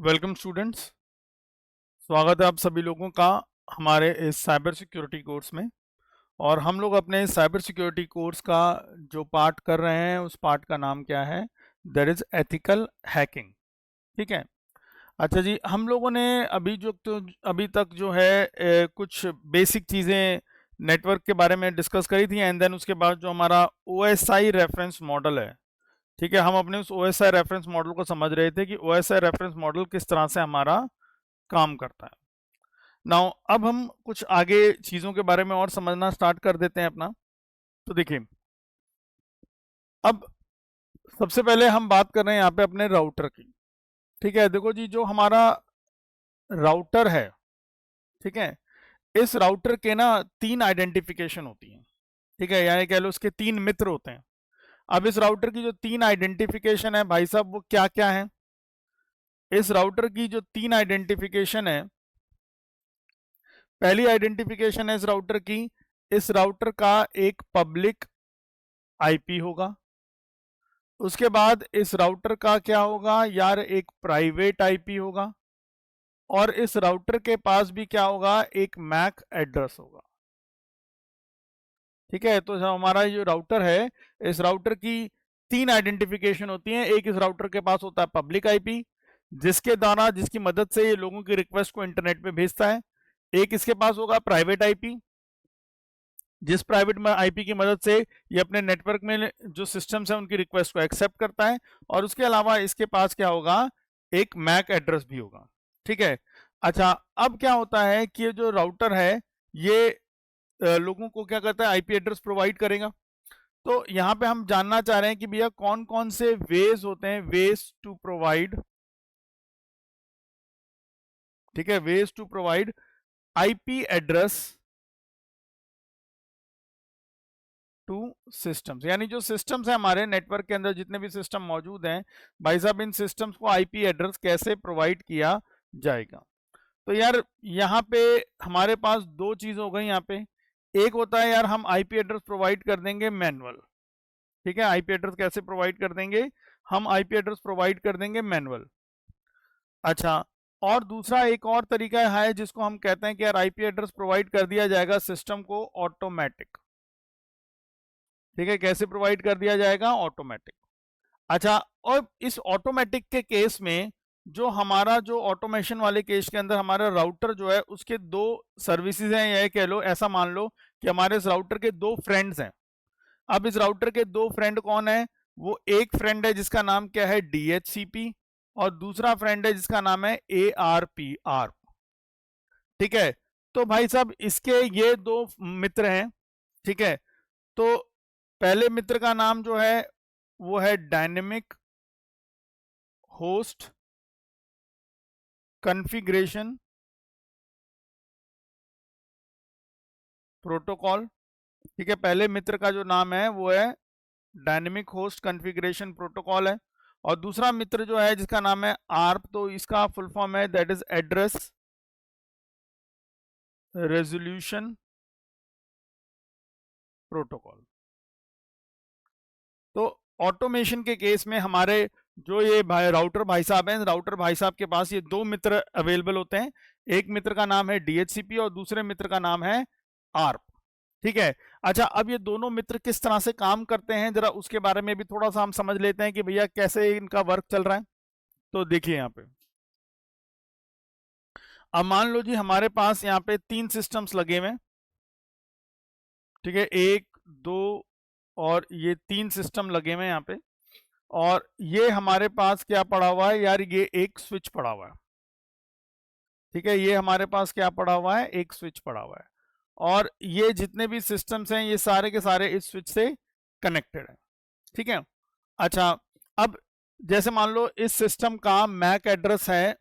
Welcome students. स्वागत है आप सभी लोगों का हमारे इस साइबर सिक्योरिटी कोर्स में। और हम लोग अपने साइबर सिक्योरिटी कोर्स का जो पार्ट कर रहे हैं उस पार्ट का नाम क्या है? That is ethical hacking. ठीक है। अच्छा जी, हम लोगों ने अभी तक जो है कुछ बेसिक चीज़ें नेटवर्क के बारे में डिस्कस करी थी, एंड देन उसके बाद जो हमारा OSI रेफरेंस मॉडल है, ठीक है, हम अपने उस OSI रेफरेंस मॉडल को समझ रहे थे कि OSI रेफरेंस मॉडल किस तरह से हमारा काम करता है। नाउ अब हम कुछ आगे चीज़ों के बारे में और समझना स्टार्ट कर देते हैं अपना। तो देखिए, अब सबसे पहले हम बात कर रहे हैं यहाँ पे अपने राउटर की। ठीक है, देखो जी, जो हमारा राउटर है, ठीक है, इस राउटर के ना 3 आइडेंटिफिकेशन होती हैं। ठीक है, यानी कह लो उसके 3 मित्र होते हैं। अब इस राउटर की जो 3 आइडेंटिफिकेशन है भाई साहब, वो क्या क्या है? इस राउटर की जो 3 आइडेंटिफिकेशन है, पहली आइडेंटिफिकेशन है इस राउटर की, इस राउटर का एक पब्लिक आईपी होगा। उसके बाद इस राउटर का क्या होगा यार, एक प्राइवेट आईपी होगा। और इस राउटर के पास भी क्या होगा, एक मैक एड्रेस होगा। ठीक है, तो जो हमारा जो राउटर है, इस राउटर की 3 आइडेंटिफिकेशन होती हैं। एक इस राउटर के पास होता है पब्लिक आईपी, जिसके द्वारा, जिसकी मदद से ये लोगों की रिक्वेस्ट को इंटरनेट पे भेजता है। एक इसके पास होगा प्राइवेट आईपी, जिस प्राइवेट आईपी की मदद से ये अपने नेटवर्क में जो सिस्टम्स हैं उनकी रिक्वेस्ट को एक्सेप्ट करता है। और उसके अलावा इसके पास क्या होगा, एक मैक एड्रेस भी होगा। ठीक है। अच्छा, अब क्या होता है कि ये जो राउटर है, ये लोगों को क्या करता है, आईपी एड्रेस प्रोवाइड करेगा। तो यहाँ पे हम जानना चाह रहे हैं कि भैया कौन कौन से वेज होते हैं, वेज टू प्रोवाइड, ठीक है, ways to provide IP address to systems. यानी जो सिस्टम्स हैं हमारे नेटवर्क के अंदर, जितने भी सिस्टम मौजूद हैं भाई साहब, इन सिस्टम्स को आईपी एड्रेस कैसे प्रोवाइड किया जाएगा। तो यार यहाँ पे हमारे पास दो चीज हो गई यहाँ पे। एक होता है यार, हम आईपी एड्रेस प्रोवाइड कर देंगे मैनुअल। ठीक है, आईपी एड्रेस कैसे प्रोवाइड कर देंगे, हम आईपी एड्रेस प्रोवाइड कर देंगे मैनुअल। अच्छा, और दूसरा एक और तरीका है जिसको हम कहते हैं कि यार आईपी एड्रेस प्रोवाइड कर दिया जाएगा सिस्टम को ऑटोमेटिक। ठीक है, कैसे प्रोवाइड कर दिया जाएगा, ऑटोमेटिक। अच्छा, और इस ऑटोमेटिक के केस में, जो हमारा जो ऑटोमेशन वाले केस के अंदर हमारा राउटर जो है उसके दो सर्विसेज हैं, या कह लो, ऐसा मान लो कि हमारे इस राउटर के दो फ्रेंड्स हैं। अब इस राउटर के दो फ्रेंड कौन है? वो एक फ्रेंड है जिसका नाम क्या है, DHCP, और दूसरा फ्रेंड है जिसका नाम है ARP। ठीक है, तो भाई साहब इसके ये दो मित्र हैं। ठीक है, तो पहले मित्र का नाम जो है वो है डायनेमिक होस्ट कॉन्फ़िगरेशन प्रोटोकॉल। ठीक है, पहले मित्र का जो नाम है वो है डायनेमिक होस्ट कॉन्फ़िगरेशन प्रोटोकॉल है। और दूसरा मित्र जो है जिसका नाम है आर्प, तो इसका फुल फॉर्म है that is address resolution protocol. तो ऑटोमेशन के केस में हमारे जो ये राउटर भाई साहब हैं, राउटर भाई साहब के पास ये दो मित्र अवेलेबल होते हैं। एक मित्र का नाम है DHCP और दूसरे मित्र का नाम है आर्प। ठीक है। अच्छा, अब ये दोनों मित्र किस तरह से काम करते हैं, जरा उसके बारे में भी थोड़ा सा हम समझ लेते हैं कि भैया कैसे इनका वर्क चल रहा है। तो देखिए यहाँ पे, अब मान लो जी हमारे पास यहाँ पे 3 सिस्टम्स लगे हुए हैं। ठीक है, 1 2 और ये 3 सिस्टम लगे हुए हैं यहाँ पे। और ये हमारे पास क्या पड़ा हुआ है यार, ये एक स्विच पड़ा हुआ है। ठीक है, ये हमारे पास क्या पड़ा हुआ है, एक स्विच पड़ा हुआ है। और ये जितने भी सिस्टम्स हैं ये सारे के सारे इस स्विच से कनेक्टेड हैं। ठीक है। अच्छा, अब जैसे मान लो इस सिस्टम का मैक एड्रेस है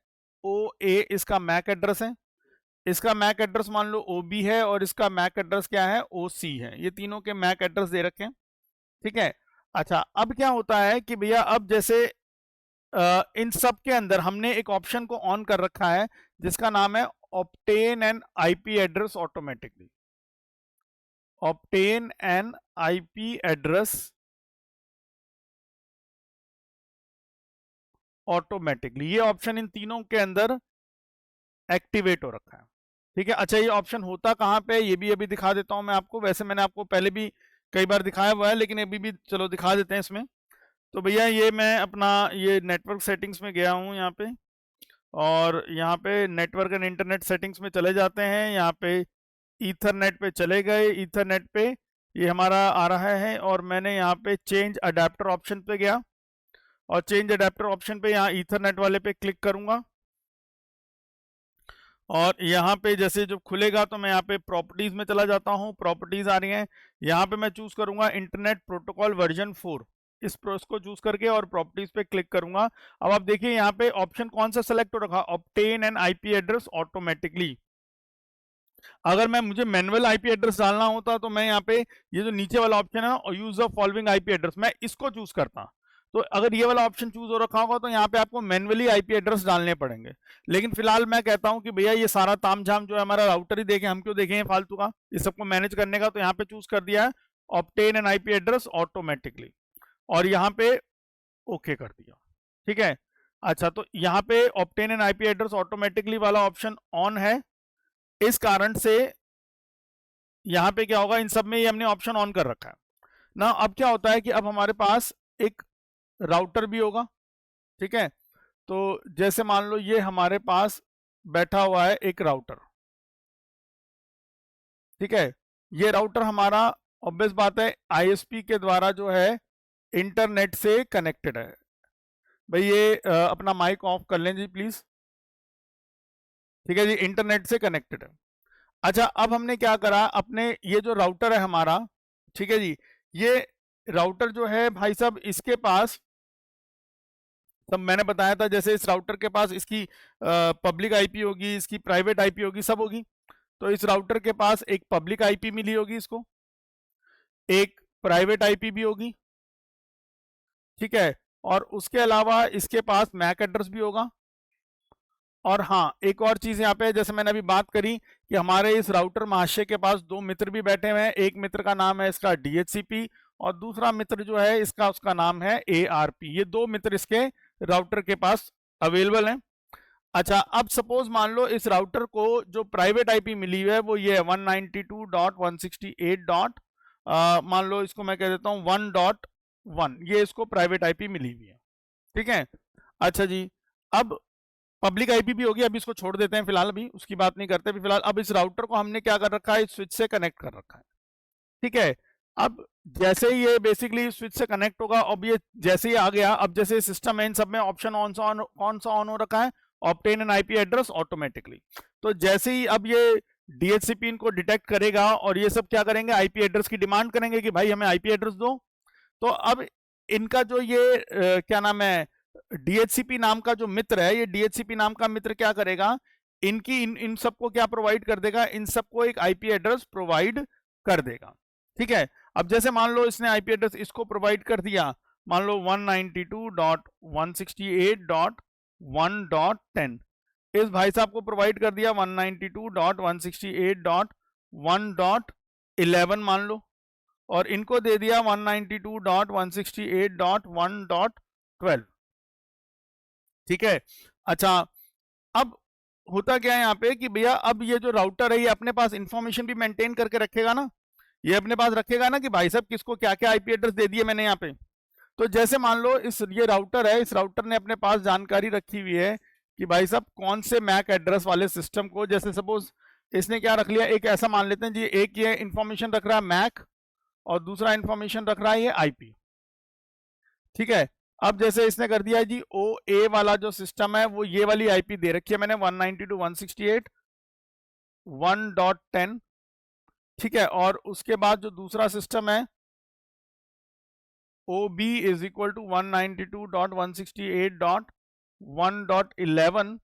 OA, इसका मैक एड्रेस है। इसका मैक एड्रेस मान लो OB है, और इसका मैक एड्रेस क्या है, OC है। ये तीनों के मैक एड्रेस दे रखे हैं। ठीक है। अच्छा, अब क्या होता है कि भैया, अब जैसे इन सब के अंदर हमने एक ऑप्शन को ऑन कर रखा है जिसका नाम है obtain N IP address automatically. Obtain N IP address automatically, ये ऑप्शन इन तीनों के अंदर एक्टिवेट हो रखा है। ठीक है, अच्छा ये ऑप्शन होता कहाँ पे, ये भी अभी दिखा देता हूं मैं आपको। वैसे मैंने आपको पहले भी कई बार दिखाया हुआ है, लेकिन अभी भी चलो दिखा देते हैं इसमें। तो भैया ये मैं अपना ये नेटवर्क सेटिंग्स में गया हूँ यहाँ पे, और यहाँ पे नेटवर्क एंड इंटरनेट सेटिंग्स में चले जाते हैं। यहाँ पे ईथरनेट पे चले गए, ईथरनेट पे ये हमारा आ रहा है, और मैंने यहाँ पे चेंज अडेप्टर ऑप्शन पे गया, और चेंज अडेप्टर ऑप्शन पे यहाँ ईथरनेट वाले पे क्लिक करूंगा। और यहाँ पे जैसे जब खुलेगा तो मैं यहाँ पे प्रॉपर्टीज में चला जाता हूँ, प्रॉपर्टीज आ रही हैं, यहाँ पे मैं चूज करूंगा इंटरनेट प्रोटोकॉल वर्जन 4, इसको चूज करके और प्रॉपर्टीज पे क्लिक करूंगा। अब आप देखिए यहाँ पे ऑप्शन कौन सा सेलेक्ट हो रखा, obtain N IP address automatically. अगर मैं मुझे मैनुअल आईपी एड्रेस डालना होता तो मैं यहाँ पे ये जो नीचे वाला ऑप्शन है use the following IP address, मैं इसको चूज करता। तो अगर ये वाला ऑप्शन चूज हो रखा होगा तो यहाँ पे आपको मैनुअली आईपी एड्रेस डालने पड़ेंगे। लेकिन फिलहाल मैं कहता हूँ कि भैया ये सारा तामझाम जो है हमारा राउटर ही देखे, हम क्यों देखें फालतू का इस सबको मैनेज करने का। तो यहाँ पे चूज कर दिया है obtain N IP address automatically, और यहाँ पे ओके कर दिया। ठीक है, अच्छा तो यहाँ पे obtain N IP address automatically वाला ऑप्शन ऑन है, इस कारण से यहाँ पे क्या होगा, इन सब में ये हमने ऑप्शन ऑन कर रखा है ना। अब क्या होता है कि अब हमारे पास एक राउटर भी होगा। ठीक है, तो जैसे मान लो ये हमारे पास बैठा हुआ है एक राउटर। ठीक है, ये राउटर हमारा ऑब्वियस बात है आईएसपी के द्वारा जो है इंटरनेट से कनेक्टेड है। भाई ये अपना माइक ऑफ कर लें जी प्लीज। ठीक है जी, इंटरनेट से कनेक्टेड है। अच्छा अब हमने क्या करा, अपने ये जो राउटर है हमारा, ठीक है जी, ये राउटर जो है भाई साहब इसके पास सब मैंने बताया था, जैसे इस राउटर के पास इसकी पब्लिक आईपी होगी, इसकी प्राइवेट आईपी होगी, सब होगी। तो इस राउटर के पास एक पब्लिक आईपी मिली होगी इसको, एक प्राइवेट आईपी भी होगी। ठीक है, और उसके अलावा इसके पास मैक एड्रेस भी होगा। और हाँ एक और चीज यहाँ पे, जैसे मैंने अभी बात करी कि हमारे इस राउटर महाशय के पास दो मित्र भी बैठे हुए हैं, एक मित्र का नाम है इसका DHCP, और दूसरा मित्र जो है इसका उसका नाम है ARP। ये दो मित्र इसके राउटर के पास अवेलेबल हैं। अच्छा अब सपोज मान लो इस राउटर को जो प्राइवेट आईपी मिली हुई है वो ये है 192.168 डॉट मान लो इसको मैं कह देता हूँ 1.1, ये इसको प्राइवेट आईपी मिली हुई है। ठीक है, अच्छा जी, अब पब्लिक आईपी भी होगी, अभी इसको छोड़ देते हैं फिलहाल, अभी उसकी बात नहीं करते अभी फिलहाल। अब इस राउटर को हमने क्या कर रखा है, इस स्विच से कनेक्ट कर रखा है। ठीक है, अब जैसे ही ये बेसिकली स्विच से कनेक्ट होगा, अब ये जैसे ही आ गया, अब जैसे सिस्टम है इन सब में ऑप्शन कौन सा ऑन हो रखा है, obtain N IP address automatically. तो जैसे ही अब ये DHCP इनको डिटेक्ट करेगा और ये सब क्या करेंगे, आईपी एड्रेस की डिमांड करेंगे कि भाई हमें आईपी एड्रेस दो। तो अब इनका जो ये क्या नाम है, DHCP नाम का जो मित्र है, ये DHCP नाम का मित्र क्या करेगा, इनकी इन सबको क्या प्रोवाइड कर देगा, इन सबको एक आईपी एड्रेस प्रोवाइड कर देगा। ठीक है, अब जैसे मान लो इसने आईपी एड्रेस इसको प्रोवाइड कर दिया, मान लो 192.168.1.10, इस भाई साहब को प्रोवाइड कर दिया 192.168.1.11 मान लो, और इनको दे दिया 192.168.1.12। ठीक है, अच्छा अब होता क्या है यहाँ पे कि भैया अब ये जो राउटर है ये अपने पास इंफॉर्मेशन भी मेंटेन करके रखेगा ना, ये अपने पास रखेगा ना कि भाई साहब किसको क्या क्या आईपी एड्रेस दे दिए मैंने यहाँ पे। तो जैसे मान लो ये राउटर है, इस राउटर ने अपने पास जानकारी रखी हुई है कि भाई साहब कौन से मैक एड्रेस वाले सिस्टम को, जैसे सपोज इसने क्या रख लिया, एक ऐसा मान लेते हैं जी, एक ये इंफॉर्मेशन रख रहा है मैक और दूसरा इंफॉर्मेशन रख रहा है ये आईपी। ठीक है, अब जैसे इसने कर दिया जी OA वाला जो सिस्टम है वो ये वाली आईपी दे रखी है मैंने 192.168.1.10। ठीक है, और उसके बाद जो दूसरा सिस्टम है OB इज इक्वल टू 192.168.1.11,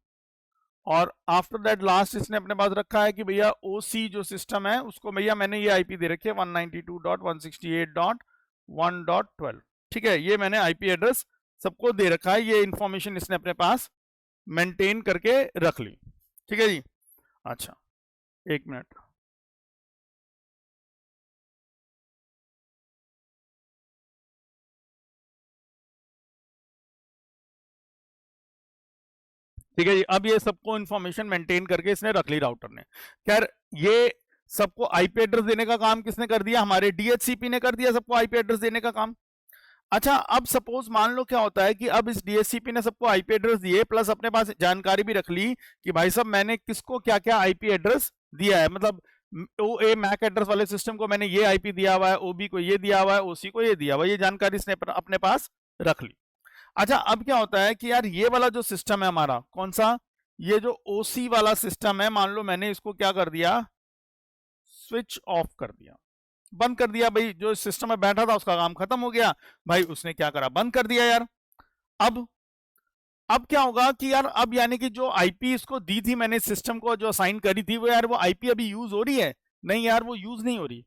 और आफ्टर दैट लास्ट इसने अपने पास रखा है कि भैया OC जो सिस्टम है उसको भैया मैंने ये आईपी दे रखी है 192.168.1.12। ठीक है, ये मैंने आईपी एड्रेस सबको दे रखा है, ये इंफॉर्मेशन इसने अपने पास मेंटेन करके रख ली। ठीक है जी, अच्छा एक मिनट। ठीक है जी। अब ये सबको इंफॉर्मेशन मेंटेन करके इसने रख ली राउटर ने। खैर ये सबको आईपी एड्रेस देने का काम किसने कर दिया? हमारे डीएचसीपी ने कर दिया सबको आईपी एड्रेस देने का काम। अच्छा, अब सपोज मान लो क्या होता है कि अब इस डीएचसीपी ने सबको आईपी एड्रेस दिए, प्लस अपने पास जानकारी भी रख ली कि भाई साहब मैंने किसको क्या क्या आईपी एड्रेस दिया है, मतलब ओ ए मैक एड्रेस वाले सिस्टम को मैंने ये आईपी दिया हुआ है, ओबी को ये दिया हुआ है, ओसी को ये दिया हुआ है, ये जानकारी इसने अपने पास रख ली। अच्छा, अब क्या होता है कि यार ये वाला जो सिस्टम है हमारा, कौन सा? ये जो ओसी वाला सिस्टम है, मान लो मैंने इसको क्या कर दिया, स्विच ऑफ कर दिया, बंद कर दिया। भाई जो सिस्टम में बैठा था उसका काम खत्म हो गया, भाई उसने क्या करा, बंद कर दिया यार। अब क्या होगा कि यार अब यानी कि जो आईपी इसको दी थी मैंने सिस्टम को, जो असाइन करी थी, वो यार वो आईपी अभी यूज हो रही है? नहीं यार, वो यूज नहीं हो रही।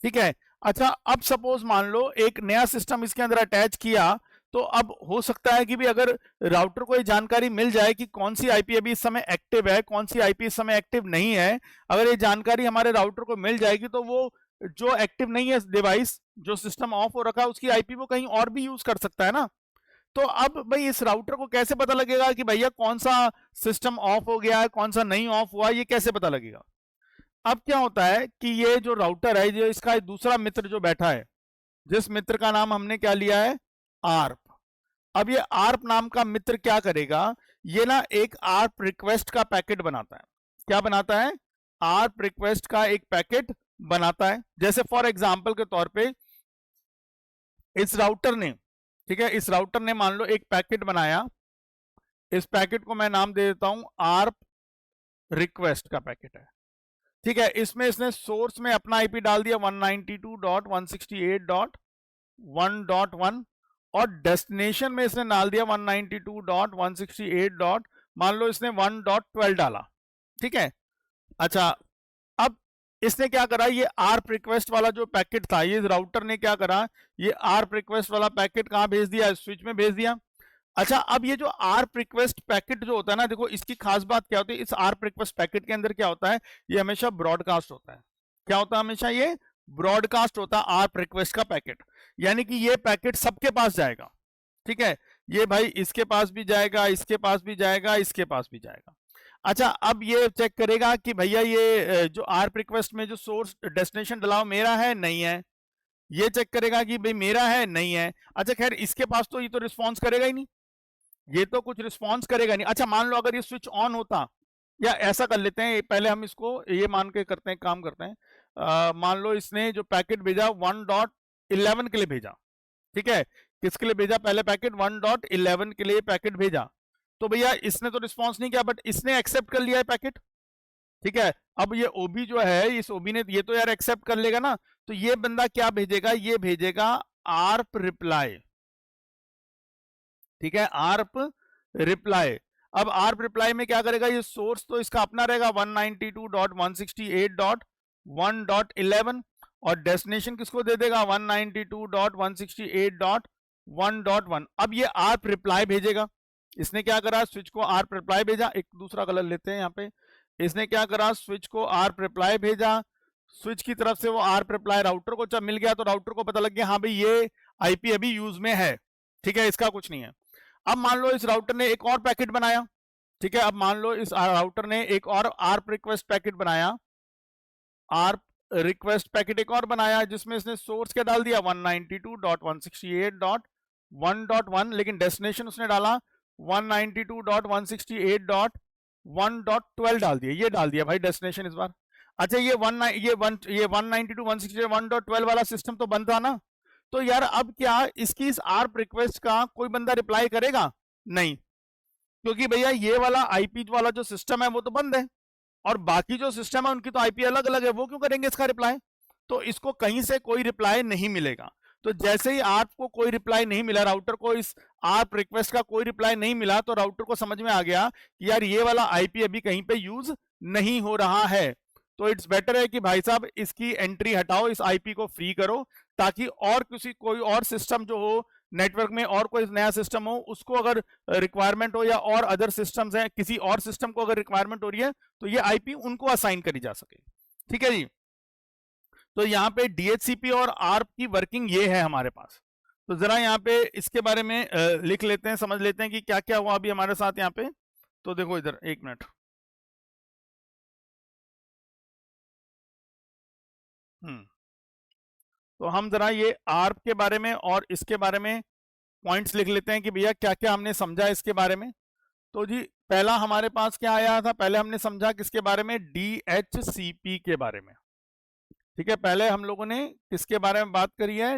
ठीक है। अच्छा, अब सपोज मान लो एक नया सिस्टम इसके अंदर अटैच किया, तो अब हो सकता है कि भी अगर राउटर को ये जानकारी मिल जाए कि कौन सी आईपी अभी इस समय एक्टिव है, कौन सी आईपी इस समय एक्टिव नहीं है, अगर ये जानकारी हमारे राउटर को मिल जाएगी तो वो जो एक्टिव नहीं है डिवाइस, जो सिस्टम ऑफ हो रखा है, उसकी आईपी वो कहीं और भी यूज कर सकता है ना। तो अब भाई इस राउटर को कैसे पता लगेगा कि भैया कौन सा सिस्टम ऑफ हो गया है, कौन सा नहीं ऑफ हुआ, ये कैसे पता लगेगा? अब क्या होता है कि ये जो राउटर है, जो इसका दूसरा मित्र जो बैठा है, जिस मित्र का नाम हमने क्या लिया है, आर्प। अब ये आर्प नाम का मित्र क्या करेगा, ये ना एक आर्प रिक्वेस्ट का पैकेट बनाता है। क्या बनाता है? आर्प रिक्वेस्ट का एक पैकेट बनाता है। जैसे फॉर एग्जांपल के तौर पे इस राउटर ने, ठीक है, इस राउटर ने मान लो एक पैकेट बनाया, इस पैकेट को मैं नाम दे देता हूं आर्प रिक्वेस्ट का पैकेट है। ठीक है, इसमें इसने सोर्स में अपना आईपी डाल दिया 192.168.1.1 और डेस्टिनेशन में इसने डाल दिया 192.168. मान लो इसने 1.12 डाला। ठीक है। अच्छा, अब इसने क्या करा, ये आर्प रिक्वेस्ट वाला जो पैकेट था, ये राउटर ने क्या करा, ये आर्प रिक्वेस्ट वाला पैकेट कहां भेज दिया, स्विच में भेज दिया। अच्छा, अब ये जो आर्प रिक्वेस्ट पैकेट जो होता है ना, देखो इसकी खास बात क्या होती है, इस आर्प रिक्वेस्ट पैकेट के अंदर क्या होता है, ये हमेशा ब्रॉडकास्ट होता है। क्या होता है? हमेशा ये ब्रॉडकास्ट होता है आर्प रिक्वेस्ट का पैकेट, यानी कि ये पैकेट सबके पास जाएगा। ठीक है, ये भाई इसके पास भी जाएगा, इसके पास भी जाएगा, इसके पास भी जाएगा। अच्छा, अब ये चेक करेगा कि भैया ये जो आर्प रिक्वेस्ट में जो सोर्स डेस्टिनेशन डला हो मेरा है नहीं है, ये चेक करेगा कि भाई मेरा है नहीं है। अच्छा, खैर इसके पास तो ये तो रिस्पॉन्स करेगा ही नहीं, ये तो कुछ रिस्पॉन्स करेगा नहीं। अच्छा, मान लो अगर ये स्विच ऑन होता, या ऐसा कर लेते हैं पहले हम इसको ये मान के करते हैं, काम करते हैं, मान लो इसने जो पैकेट भेजा 1.11 के लिए भेजा। ठीक है, किसके लिए भेजा? पहले पैकेट 1.11 के लिए पैकेट भेजा, तो भैया इसने तो रिस्पॉन्स नहीं किया, बट इसने एक्सेप्ट कर लिया है पैकेट। ठीक है, अब ये ओबी जो है, इस ओबी ने ये तो यार एक्सेप्ट कर लेगा ना, तो ये बंदा क्या भेजेगा, ये भेजेगा आर्प रिप्लाई। ठीक है, आर्प रिप्लाई। अब आर्प रिप्लाई में क्या करेगा, ये सोर्स तो इसका अपना रहेगा 192.168.1.11 और डेस्टिनेशन किसको दे देगा 192.168.1.1। अब ये आर्प रिप्लाई भेजेगा। इसने क्या करा, स्विच को आर्प रिप्लाई भेजा। एक दूसरा कलर लेते हैं यहाँ पे। इसने क्या करा, स्विच को आर्प रिप्लाई भेजा, स्विच की तरफ से वो आर्प रिप्लाई राउटर को जब मिल गया तो राउटर को पता लग गया हाँ भाई ये आईपी अभी यूज में है। ठीक है, इसका कुछ नहीं है। अब मान लो इस राउटर ने एक और पैकेट बनाया। ठीक है, अब मान लो इस राउटर ने एक और आर्प रिक्वेस्ट पैकेट बनाया, आर्प रिक्वेस्ट पैकेट एक और बनाया, जिसमें इसने सोर्स क्या डाल दिया 192.168.1.1, लेकिन डेस्टिनेशन उसने डाला 192.168.1.12 डाल दिया, ये डाल दिया भाई डेस्टिनेशन इस बार। अच्छा, ये 192.168.1.12 वाला सिस्टम तो बंद था ना, तो यार अब क्या इसकी इस आर्प रिक्वेस्ट का कोई बंदा रिप्लाई करेगा? नहीं, क्योंकि भैया ये वाला आईपी वाला जो सिस्टम है वो तो बंद है, और बाकी जो सिस्टम है उनकी तो आईपी अलग अलग है, वो क्यों करेंगे इसका रिप्लाई? तो इसको कहीं से कोई रिप्लाई नहीं मिलेगा। तो जैसे ही आर्प को कोई रिप्लाई नहीं मिला, राउटर को इस आर्प रिक्वेस्ट का कोई रिप्लाई नहीं मिला, तो राउटर को समझ में आ गया कि यार ये वाला आईपी अभी कहीं पे यूज नहीं हो रहा है, तो इट्स बेटर है कि भाई साहब इसकी एंट्री हटाओ, इस आईपी को फ्री करो, ताकि और कोई और सिस्टम जो हो नेटवर्क में, और कोई नया सिस्टम हो, उसको अगर रिक्वायरमेंट हो, या और अदर सिस्टम्स हैं, किसी और सिस्टम को अगर रिक्वायरमेंट हो रही है, तो ये आईपी उनको असाइन करी जा सके। ठीक है जी, तो यहाँ पे डीएचसीपी और आर्प की वर्किंग ये है हमारे पास। तो जरा यहाँ पे इसके बारे में लिख लेते हैं, समझ लेते हैं कि क्या क्या हुआ अभी हमारे साथ यहाँ पे। तो देखो इधर एक मिनट, तो हम जरा ये आर्प के बारे में और इसके बारे में पॉइंट्स लिख लेते हैं कि भैया क्या क्या हमने समझा इसके बारे में। तो जी पहला हमारे पास क्या आया था, पहले हमने समझा किसके बारे में, DHCP के बारे में। ठीक है, पहले हम लोगों ने किसके बारे में बात करी है,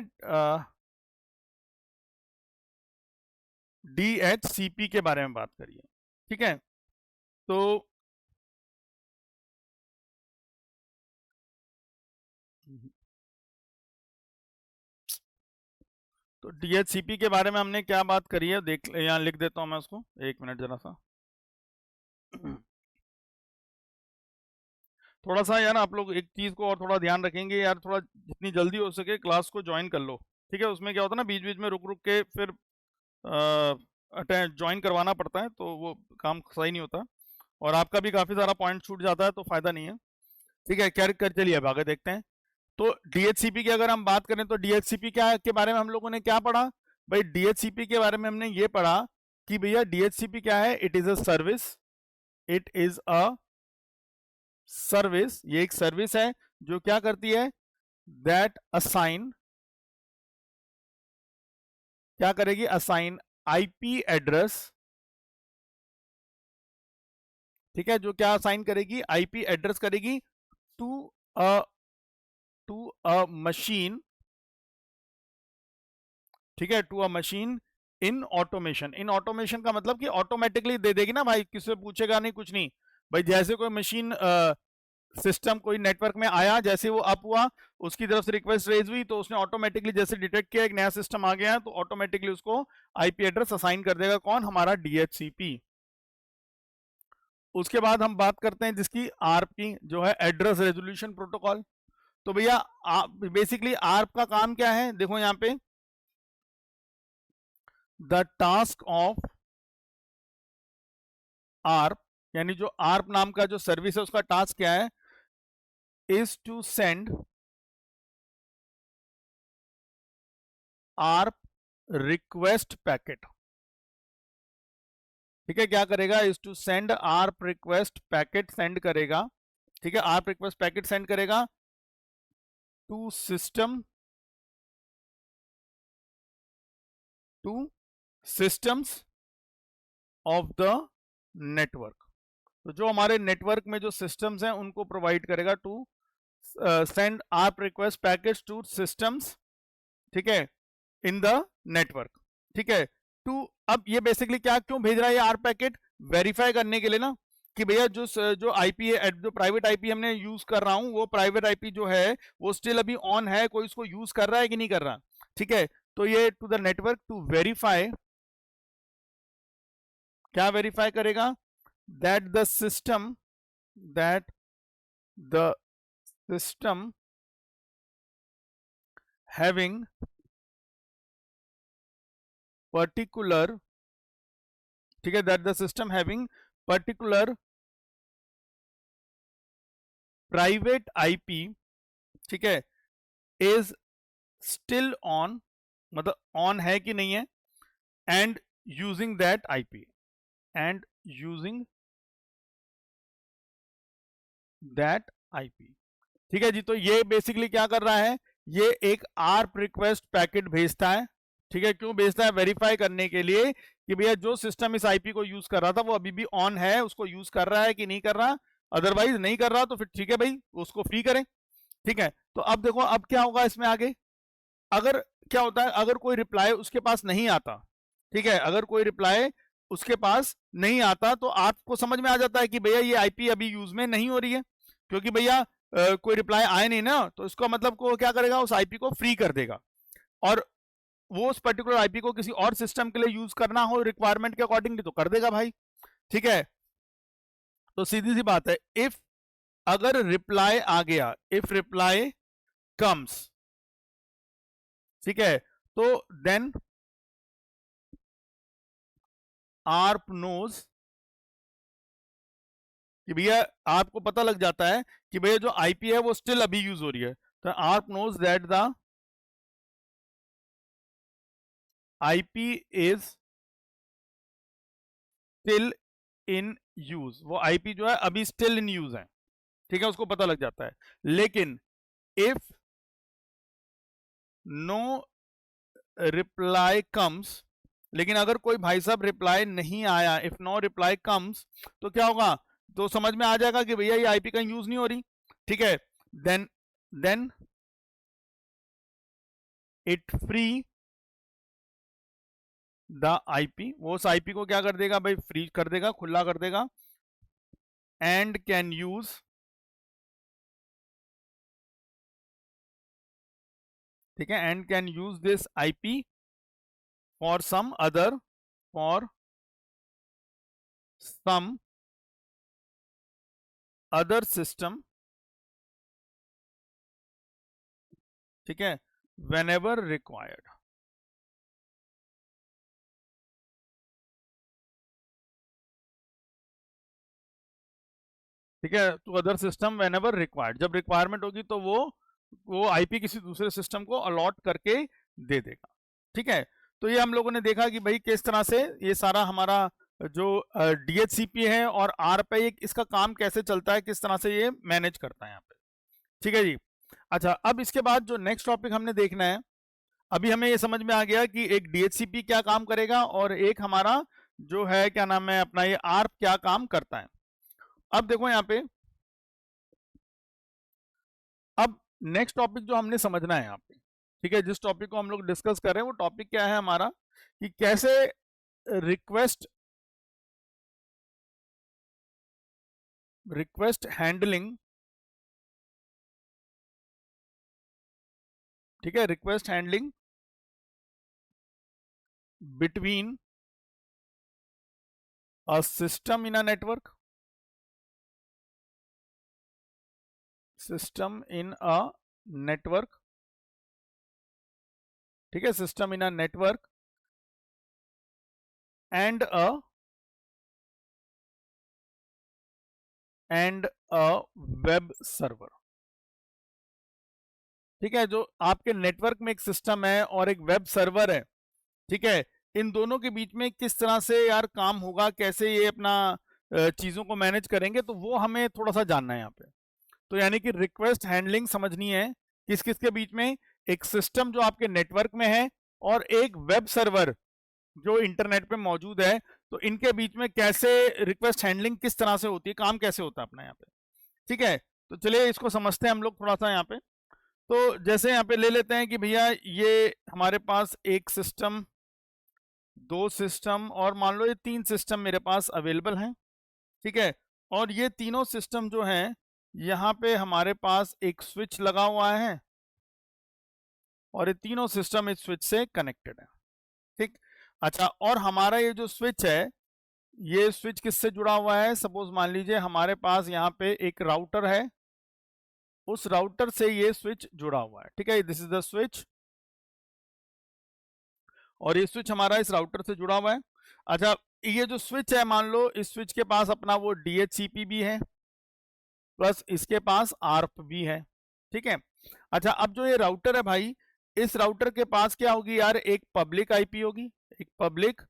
DHCP के बारे में बात करी है। ठीक है, तो DHCP के बारे में हमने क्या बात करी है, देख यहाँ लिख देता हूं मैं उसको, एक मिनट जरा सा। थोड़ा सा यार आप लोग एक चीज को और थोड़ा ध्यान रखेंगे यार, थोड़ा जितनी जल्दी हो सके क्लास को ज्वाइन कर लो। ठीक है, उसमें क्या होता है ना, बीच बीच में रुक रुक के फिर ज्वाइन करवाना पड़ता है, तो वो काम सही नहीं होता और आपका भी काफी सारा पॉइंट छूट जाता है, तो फायदा नहीं है। ठीक है, क्या कर, चलिए अब आगे देखते हैं। तो DHCP की अगर हम बात करें तो DHCP क्या के बारे में हम लोगों ने क्या पढ़ा भाई, DHCP के बारे में हमने ये पढ़ा कि भैया DHCP क्या है, it is a service, it is a service, ये एक सर्विस है जो क्या करती है, दैट असाइन, क्या करेगी, असाइन IP एड्रेस। ठीक है, जो क्या असाइन करेगी, IP एड्रेस करेगी to a to a machine. ठीक है, to a machine in automation. In automation का मतलब कि ऑटोमेटिकली दे देगी ना भाई, किसी से पूछेगा नहीं कुछ नहीं भाई, जैसे कोई मशीन सिस्टम कोई नेटवर्क में आया, जैसे वो अप हुआ, उसकी तरफ से रिक्वेस्ट रेज हुई, तो उसने ऑटोमेटिकली जैसे डिटेक्ट किया एक नया सिस्टम आ गया है, तो ऑटोमेटिकली उसको IP एड्रेस असाइन कर देगा, कौन, हमारा DHCP। उसके बाद हम बात करते हैं जिसकी ARP की, जो है एड्रेस रेजोल्यूशन प्रोटोकॉल। तो भैया बेसिकली ARP का काम क्या है, देखो यहाँ पे, द टास्क ऑफ ARP, यानी जो ARP नाम का जो सर्विस है उसका टास्क क्या है, is to send ARP request packet. ठीक है, क्या करेगा, is to send ARP request packet, send करेगा। ठीक है, ARP रिक्वेस्ट पैकेट सेंड करेगा to system, to systems of the network. तो जो हमारे नेटवर्क में जो सिस्टम्स हैं उनको प्रोवाइड करेगा, to send ARP request packets to systems, ठीक है, इन द नेटवर्क। ठीक है, टू, अब ये बेसिकली क्या क्यों भेज रहा है ये ARP पैकेट, वेरीफाई करने के लिए ना, कि भैया जो IP है, जो प्राइवेट IP हमने यूज कर रहा हूं, वो प्राइवेट IP जो है वो स्टिल अभी ऑन है, कोई उसको यूज कर रहा है कि नहीं कर रहा। ठीक है, तो ये to the network to verify, क्या वेरीफाई करेगा, that the system, that the system having particular, ठीक है, that the system having particular private IP, ठीक है, इज स्टिल ऑन, मतलब ऑन है कि नहीं है, and using that IP, and using that IP। ठीक है जी, तो ये बेसिकली क्या कर रहा है, ये एक ARP रिक्वेस्ट पैकेट भेजता है। ठीक है, क्यों भेजता है, वेरीफाई करने के लिए कि भैया जो सिस्टम इस IP को यूज कर रहा था वो अभी भी ऑन है, उसको यूज कर रहा है कि नहीं कर रहा, अदरवाइज नहीं कर रहा तो फिर ठीक है भाई, उसको फ्री करें। ठीक है, तो अब देखो अब क्या होगा इसमें आगे, अगर क्या होता है, अगर कोई रिप्लाई उसके पास नहीं आता, ठीक है, अगर कोई रिप्लाई उसके पास नहीं आता, तो आपको समझ में आ जाता है कि भैया ये IP अभी यूज में नहीं हो रही है, क्योंकि भैया कोई रिप्लाई आए नहीं ना, तो इसका मतलब को क्या करेगा, उस IP को फ्री कर देगा, और वो उस पर्टिकुलर IP को किसी और सिस्टम के लिए यूज करना हो रिक्वायरमेंट के अकॉर्डिंगली तो कर देगा भाई। ठीक है, तो सीधी सी बात है, इफ, अगर रिप्लाई आ गया, इफ रिप्लाई कम्स, ठीक है, तो देन ARP knows, कि भैया आपको पता लग जाता है कि भैया जो IP है वो स्टिल अभी यूज हो रही है, तो ARP knows that the IP is still in use, वो आईपी जो है अभी स्टिल इन यूज है, ठीक है, उसको पता लग जाता है। लेकिन इफ नो रिप्लाई कम्स, लेकिन अगर कोई भाई साहब रिप्लाई नहीं आया, इफ नो रिप्लाई कम्स, तो क्या होगा, तो समझ में आ जाएगा कि भैया ये आईपी का यूज नहीं हो रही, ठीक है। Then it free the IP, वो उस आईपी को क्या कर देगा भाई, फ्री कर देगा, खुला कर देगा, एंड कैन यूज, ठीक है, and can use this IP for some other, for some other system, ठीक है, वेन एवर रिक्वायर्ड, ठीक है, to other system whenever required, जब रिक्वायरमेंट होगी तो वो आईपी किसी दूसरे सिस्टम को अलॉट करके दे देगा, ठीक है। तो ये हम लोगों ने देखा कि भाई किस तरह से ये सारा हमारा जो डीएचसीपी है और आर पे इसका काम कैसे चलता है, किस तरह से ये मैनेज करता है यहाँ पे, ठीक है जी। अच्छा, अब इसके बाद जो नेक्स्ट टॉपिक हमने देखना है, अभी हमें ये समझ में आ गया कि एक डीएचसीपी क्या काम करेगा और एक हमारा जो है क्या नाम है अपना ये आर्प क्या काम करता है। अब देखो यहाँ पे, अब नेक्स्ट टॉपिक जो हमने समझना है यहाँ पे, ठीक है, जिस टॉपिक को हम लोग डिस्कस कर रहे हैं वो टॉपिक क्या है हमारा, कि कैसे रिक्वेस्ट हैंडलिंग, ठीक है, request handling between a system in a network, system in a network, ठीक है, system in a network and a web server, ठीक है, जो आपके नेटवर्क में एक सिस्टम है और एक वेब सर्वर है, ठीक है, इन दोनों के बीच में किस तरह से यार काम होगा, कैसे ये अपना चीजों को मैनेज करेंगे, तो वो हमें थोड़ा सा जानना है यहाँ पे। तो यानी कि रिक्वेस्ट हैंडलिंग समझनी है किस किस के बीच में, एक सिस्टम जो आपके नेटवर्क में है और एक वेब सर्वर जो इंटरनेट पे मौजूद है, तो इनके बीच में कैसे रिक्वेस्ट हैंडलिंग किस तरह से होती है, काम कैसे होता है अपना यहाँ पे, ठीक है। तो चलिए इसको समझते हैं हम लोग थोड़ा सा यहाँ पे। तो जैसे यहाँ पे ले लेते हैं कि भैया ये हमारे पास एक सिस्टम, दो सिस्टम और मान लो ये तीन सिस्टम मेरे पास अवेलेबल हैं, ठीक है, और ये तीनों सिस्टम जो हैं यहाँ पे हमारे पास एक स्विच लगा हुआ है और ये तीनों सिस्टम इस स्विच से कनेक्टेड है, ठीक। अच्छा, और हमारा ये जो स्विच है, ये स्विच किससे जुड़ा हुआ है, सपोज मान लीजिए हमारे पास यहाँ पे एक राउटर है, उस राउटर से ये स्विच जुड़ा हुआ है, ठीक है, दिस इज द स्विच, और ये स्विच हमारा इस राउटर से जुड़ा हुआ है। अच्छा, ये जो स्विच है मान लो इस स्विच के पास अपना वो डीएचसीपी भी है प्लस इसके पास आर्प भी है, ठीक है। अच्छा, अब जो ये राउटर है भाई, इस राउटर के पास क्या होगी यार, एक पब्लिक आईपी होगी, एक पब्लिक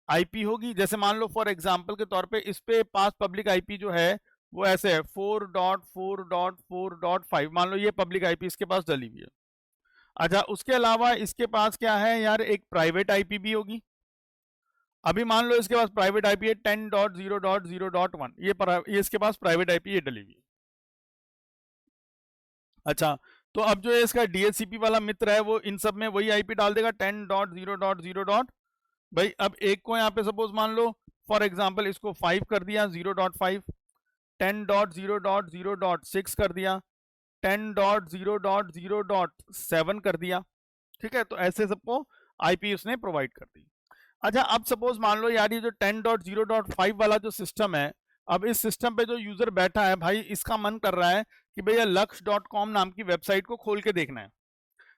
आईपी होगी, जैसे मान लो फॉर एग्जांपल के तौर पे इस पे पास पब्लिक आईपी जो है वो ऐसे है 4.4.4.5, मान लो ये पब्लिक आईपी इसके पास डली हुई है। अच्छा, उसके अलावा इसके पास क्या है यार, एक प्राइवेट आईपी भी होगी, अभी मान लो इसके पास प्राइवेट आईपी है 10.0.0.1, ये इसके पास प्राइवेट आईपी ये डली हुई है। अच्छा, तो अब जो है इसका डीएचसीपी वाला मित्र है वो इन सब में वही आईपी डाल देगा 10.0.0. भाई अब एक को यहाँ पे सपोज मान लो फॉर एग्जांपल इसको 5 कर दिया, 0.5, 10.0.0.6 कर दिया, 10.0.0.7 कर दिया, ठीक है, तो ऐसे सबको आईपी उसने प्रोवाइड कर दी। अच्छा, अब सपोज मान लो यार ये जो 10.0.5 वाला जो सिस्टम है, अब इस सिस्टम पे जो यूजर बैठा है भाई, इसका मन कर रहा है कि भैया lux.com नाम की वेबसाइट को खोल के देखना है,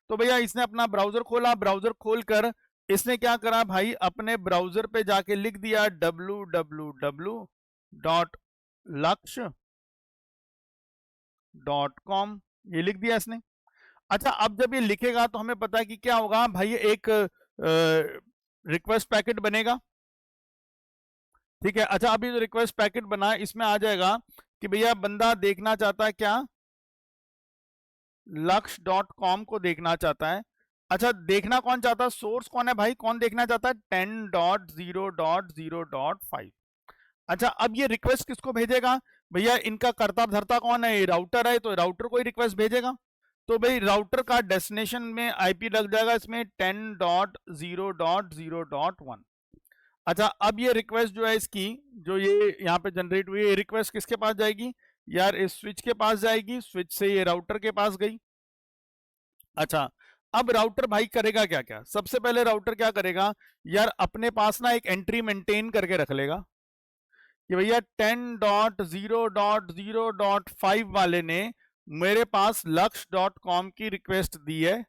तो भैया इसने अपना ब्राउजर खोला, ब्राउजर खोलकर इसने क्या करा भाई, अपने ब्राउजर पे जाके लिख दिया www.lux.com, ये लिख दिया इसने। अच्छा, अब जब ये लिखेगा तो हमें पता है कि क्या होगा भाई, एक रिक्वेस्ट पैकेट बनेगा, ठीक है। अच्छा, अभी जो रिक्वेस्ट पैकेट बना है इसमें आ जाएगा कि भैया बंदा देखना चाहता है क्या, lux.com को देखना चाहता है। अच्छा, देखना कौन चाहता है, सोर्स कौन है भाई, कौन देखना चाहता है, 10.0.0.5। अच्छा, अब ये रिक्वेस्ट किसको भेजेगा, भैया इनका कर्ता धर्ता कौन है, ये राउटर है, तो राउटर को ही रिक्वेस्ट भेजेगा। तो भाई राउटर का डेस्टिनेशन में आईपी लग जाएगा इसमें 10.0.0.1। अच्छा, अब ये रिक्वेस्ट जो है इसकी, जो ये यहाँ पे जनरेट हुई है, रिक्वेस्ट किसके पास जाएगी यार, इस स्विच के पास जाएगी, स्विच से ये राउटर के पास गई। अच्छा, अब राउटर भाई करेगा क्या क्या, सबसे पहले राउटर क्या करेगा यार, अपने पास ना एक एंट्री मेंटेन करके रख लेगा कि भैया 10.0.0.5 वाले ने मेरे पास lux.com की रिक्वेस्ट दी है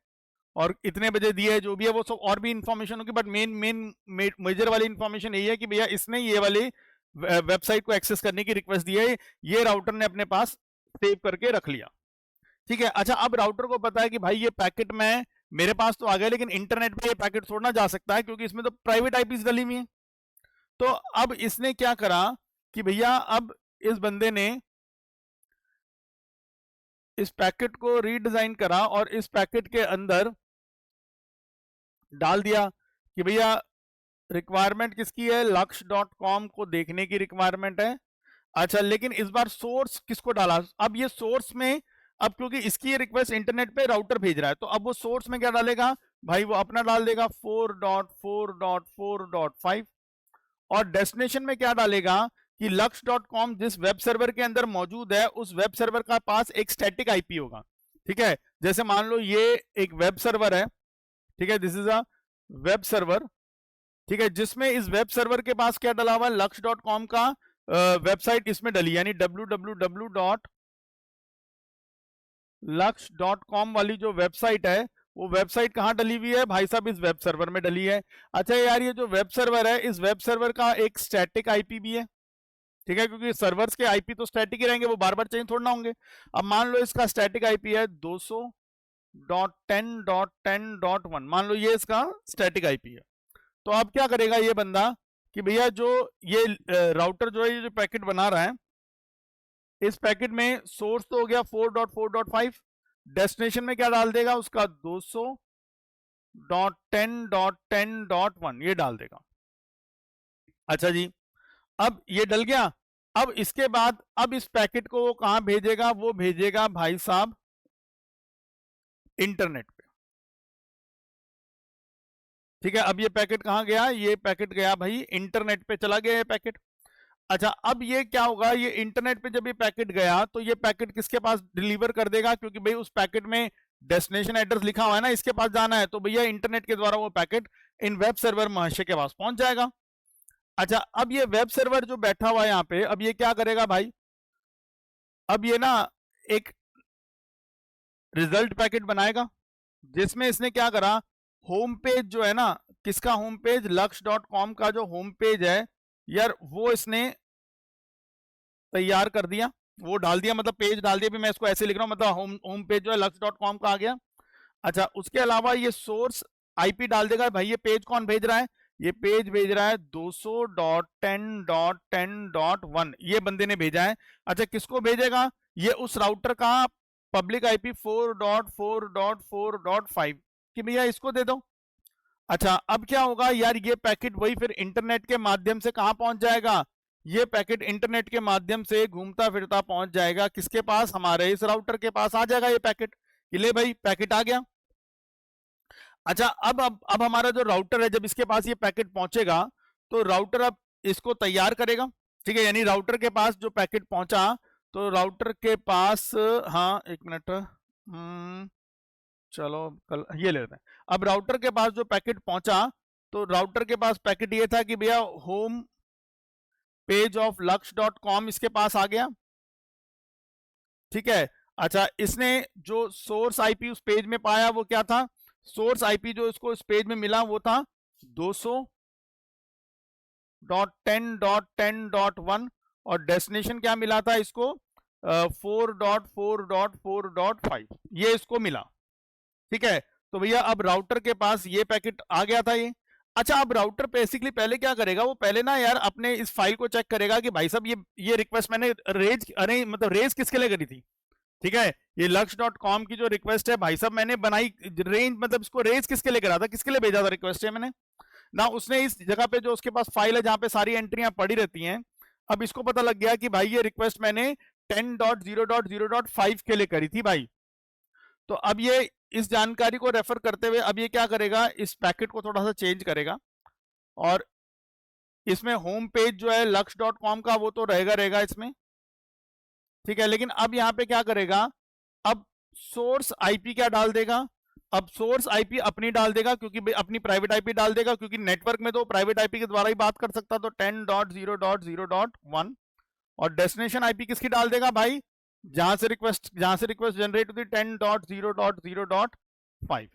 और इतने बजे दी है, जो भी है वो सब और भी इंफॉर्मेशन होगी, बट मेन मेन मेजर वाली इंफॉर्मेशन यही है कि भैया इसने ये वाली वेबसाइट को एक्सेस करने की रिक्वेस्ट दी है, ये राउटर ने अपने पास सेव करके रख लिया। ठीक है। अच्छा, अब राउटर को पता है कि भाई ये पैकेट में मेरे पास तो आ गया, लेकिन इंटरनेट पे ये पैकेट छोड़ना जा सकता है क्योंकि इसमें तो प्राइवेट आईपीस डली हुई है। तो अब इसने क्या करा कि भैया अब इस बंदे ने इस पैकेट को रीडिजाइन करा और इस पैकेट के अंदर डाल दिया कि भैया रिक्वायरमेंट किसकी है, lux.com को देखने की रिक्वायरमेंट है। अच्छा, लेकिन इस बार सोर्स किसको डाला, अब ये सोर्स में, अब क्योंकि इसकी ये रिक्वेस्ट इंटरनेट पे राउटर भेज रहा है, तो अब वो सोर्स में क्या डालेगा भाई, वो अपना डाल देगा 4.4.4.5 और डेस्टिनेशन में क्या डालेगा कि lux.com जिस वेब सर्वर के अंदर मौजूद है उस वेब सर्वर का पास एक स्टैटिक आईपी होगा। ठीक है, जैसे मान लो ये एक वेब सर्वर है, ठीक है, this is a web server, ठीक है, जिसमें इस वेब सर्वर के पास क्या डला हुआ है, lux.com का वेबसाइट इसमें डली, यानी www.lux.com वाली जो वेबसाइट है वो वेबसाइट कहाँ डली हुई है भाई साहब, इस वेब सर्वर में डली है। अच्छा यार, ये जो वेब सर्वर है इस वेब सर्वर का एक स्टैटिक आईपी भी है, ठीक है, क्योंकि सर्वर्स के आईपी तो स्टैटिक ही रहेंगे, वो बार बार चेंज थोड़ा ना होंगे। अब मान लो इसका स्टैटिक आईपी है 200.10.10.1, मान लो ये इसका स्टैटिक आईपी है। तो अब क्या करेगा ये बंदा कि भैया जो ये राउटर जो है, ये जो पैकेट बना रहा है, इस पैकेट में सोर्स तो हो गया 4.4.5, डेस्टिनेशन में क्या डाल देगा उसका 200.10.10.1 ये डाल देगा। अच्छा जी, अब ये डल गया। अब इसके बाद अब इस पैकेट को वो कहां भेजेगा, वो भेजेगा भाई साहब इंटरनेट पे। ठीक है, अब ये पैकेट कहां गया, ये पैकेट गया भाई इंटरनेट पे, चला गया ये पैकेट। अच्छा, अब ये क्या होगा, ये इंटरनेट पे जब ये पैकेट गया तो ये पैकेट किसके पास डिलीवर कर देगा, क्योंकि भाई उस पैकेट में डेस्टिनेशन एड्रेस लिखा हुआ है ना, इसके पास जाना है, तो भैया इंटरनेट के द्वारा वो पैकेट इन वेब सर्वर महाशय के पास पहुंच जाएगा। अच्छा, अब ये वेब सर्वर जो बैठा हुआ है यहाँ पे, अब ये क्या करेगा भाई, अब ये ना एक रिजल्ट पैकेट बनाएगा जिसमें इसने क्या करा, होम पेज जो है ना, किसका होम पेज, lux.com का जो होम पेज है यार, वो इसने तैयार कर दिया, वो डाल दिया, मतलब पेज डाल दिया, भी मैं इसको ऐसे लिख रहा हूं, मतलब होम पेज जो है lux.com का आ गया। अच्छा, उसके अलावा ये सोर्स आईपी डाल देगा, भाई ये पेज कौन भेज रहा है, ये पेज भेज रहा है 200.10.10.1, ये बंदे ने भेजा है। अच्छा, किसको भेजेगा, ये उस राउटर का पब्लिक आईपी 4.4.4.5 कि भैया इसको दे दो। अच्छा, अब क्या होगा यार, ये पैकेट वही फिर इंटरनेट के माध्यम से कहां पहुंच जाएगा, ये पैकेट इंटरनेट के माध्यम से घूमता फिरता पहुंच जाएगा किसके पास, हमारे इस राउटर के पास आ जाएगा ये पैकेट, कि ले भाई पैकेट आ गया। अच्छा, अब हमारा जो राउटर है, जब इसके पास ये पैकेट पहुंचेगा तो राउटर अब इसको तैयार करेगा। ठीक है, यानी राउटर के पास जो पैकेट पहुंचा, तो राउटर के पास, हाँ एक मिनट, चलो कल ये ले लेते हैं। अब राउटर के पास जो पैकेट पहुंचा, तो राउटर के पास पैकेट ये था कि भैया होम पेज ऑफ lux.com इसके पास आ गया। ठीक है। अच्छा, इसने जो सोर्स आईपी उस पेज में पाया वो क्या था, सोर्स आईपी जो इसको इस पेज में मिला वो था 200.10.10.1 और डेस्टिनेशन क्या मिला था इसको 4.4.4.5 ये इसको मिला। ठीक है, तो भैया अब राउटर के पास ये पैकेट आ गया था ये। अच्छा, अब राउटर बेसिकली पहले क्या करेगा, वो पहले ना यार अपने इस फाइल को चेक करेगा कि भाई साहब ये रिक्वेस्ट मैंने रेज अरे मतलब रेज किसके लिए करी थी। ठीक है, ये lux.com की जो रिक्वेस्ट है भाई साहब मैंने बनाई, रेंज मतलब इसको रेज किसके लिए करा था, किसके लिए भेजा था रिक्वेस्ट है मैंने ना। उसने इस जगह पे जो उसके पास फाइल है जहां पे सारी एंट्रियां पड़ी रहती हैं, अब इसको पता लग गया कि भाई ये रिक्वेस्ट मैंने 10.0.0.5 के लिए करी थी भाई। तो अब ये इस जानकारी को रेफर करते हुए अब ये क्या करेगा, इस पैकेट को थोड़ा सा चेंज करेगा और इसमें होम पेज जो है lux.com का वो तो रहेगा रहेगा इसमें। ठीक है, लेकिन अब यहाँ पे क्या करेगा, अब सोर्स आईपी क्या डाल देगा, अब सोर्स आईपी अपनी डाल देगा, क्योंकि अपनी प्राइवेट आईपी डाल देगा, क्योंकि नेटवर्क में तो प्राइवेट आईपी के द्वारा ही बात कर सकता, तो 10.0.0.1। और डेस्टिनेशन आईपी किसकी डाल देगा भाई, जहां से रिक्वेस्ट जनरेट होती 10.0.0.5।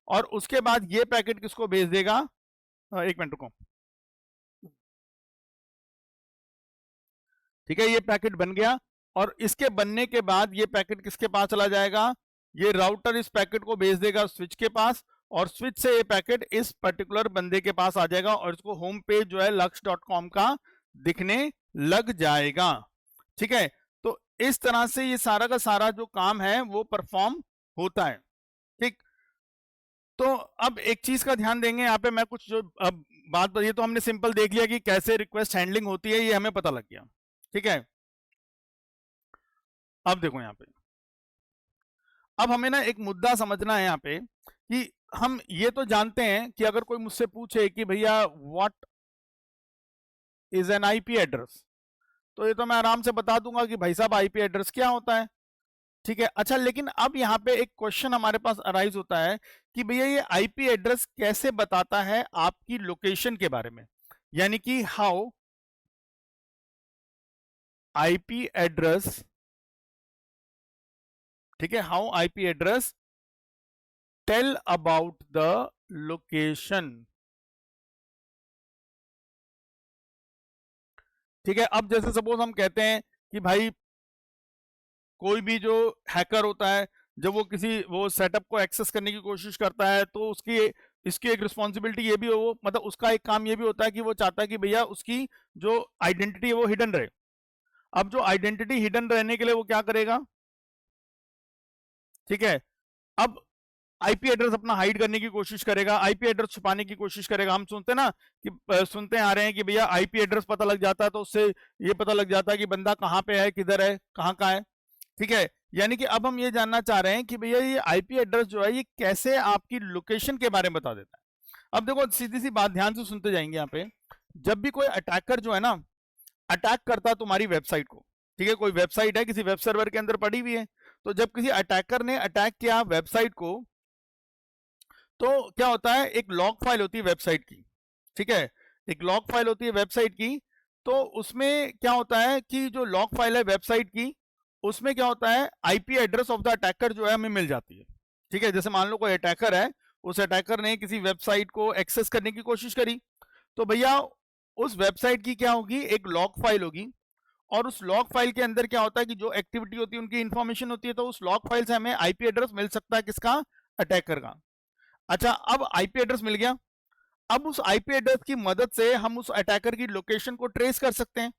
और उसके बाद ये पैकेट किसको भेज देगा, एक मिनट रुको। ठीक है, ये पैकेट बन गया और इसके बनने के बाद ये पैकेट किसके पास चला जाएगा, ये राउटर इस पैकेट को भेज देगा स्विच के पास और स्विच से ये पैकेट इस पर्टिकुलर बंदे के पास आ जाएगा और इसको होम पेज जो है lux.com का दिखने लग जाएगा। ठीक है, तो इस तरह से ये सारा का सारा जो काम है वो परफॉर्म होता है। ठीक, तो अब एक चीज का ध्यान देंगे यहाँ पे, मैं कुछ जो अब बात ये तो हमने सिंपल देख लिया कि कैसे रिक्वेस्ट हैंडलिंग होती है, ये हमें पता लग गया। ठीक है, अब देखो यहाँ पे, अब हमें ना एक मुद्दा समझना है यहाँ पे कि हम ये तो जानते हैं कि अगर कोई मुझसे पूछे कि भैया what is an IP address, तो ये तो मैं आराम से बता दूंगा कि भाई साहब आईपी एड्रेस क्या होता है। ठीक है, अच्छा लेकिन अब यहाँ पे एक क्वेश्चन हमारे पास अराइज होता है कि भैया ये आईपी एड्रेस कैसे बताता है आपकी लोकेशन के बारे में, यानी कि हाउ आईपी एड्रेस, ठीक है, how IP address tell about the location. ठीक है, अब जैसे सपोज हम कहते हैं कि भाई कोई भी जो हैकर होता है, जब वो किसी वो सेटअप को एक्सेस करने की कोशिश करता है तो उसकी इसकी एक रिस्पॉन्सिबिलिटी ये भी हो, वो मतलब उसका एक काम ये भी होता है कि वो चाहता है कि भैया उसकी जो आइडेंटिटी है वो हिडन रहे। अब जो आइडेंटिटी हिडन रहने के लिए वो क्या करेगा, ठीक है, अब आईपी एड्रेस अपना हाइड करने की कोशिश करेगा, आईपी एड्रेस छुपाने की कोशिश करेगा। हम सुनते ना कि सुनते आ रहे हैं कि भैया आईपी एड्रेस पता लग जाता है तो उससे ये पता लग जाता है कि बंदा कहाँ पे है, किधर है, कहाँ का है। ठीक है, यानी कि अब हम ये जानना चाह रहे हैं कि भैया ये आईपी एड्रेस जो है ये कैसे आपकी लोकेशन के बारे में बता देता है। अब देखो सीधी सी बात, ध्यान से सुनते जाएंगे यहाँ पे, जब भी कोई अटैकर जो है ना अटैक करता है तुम्हारी वेबसाइट को, ठीक है, कोई वेबसाइट है किसी वेब सर्वर के अंदर पड़ी हुई है, तो जब किसी अटैकर ने अटैक किया वेबसाइट को, तो क्या होता है, एक लॉग फाइल होती है वेबसाइट की। ठीक है, एक लॉग फाइल होती है वेबसाइट की, तो उसमें क्या होता है कि जो लॉग फाइल है वेबसाइट की, उसमें क्या होता है, IP address of the attacker जो है हमें मिल जाती है। ठीक है, जैसे मान लो कोई अटैकर है, उस अटैकर ने किसी वेबसाइट को एक्सेस करने की कोशिश करी, तो भैया उस वेबसाइट की क्या होगी, एक लॉग फाइल होगी, और उस लॉग फाइल के अंदर क्या होता है कि जो एक्टिविटी होती है उनकी इंफॉर्मेशन होती है, तो उस लॉग फाइल से हमें आईपी एड्रेस मिल सकता है, किसका, अटैकर का। अच्छा, अब आईपी एड्रेस मिल गया, अब उस आईपी एड्रेस की मदद से हम उस अटैकर की लोकेशन को ट्रेस कर सकते हैं।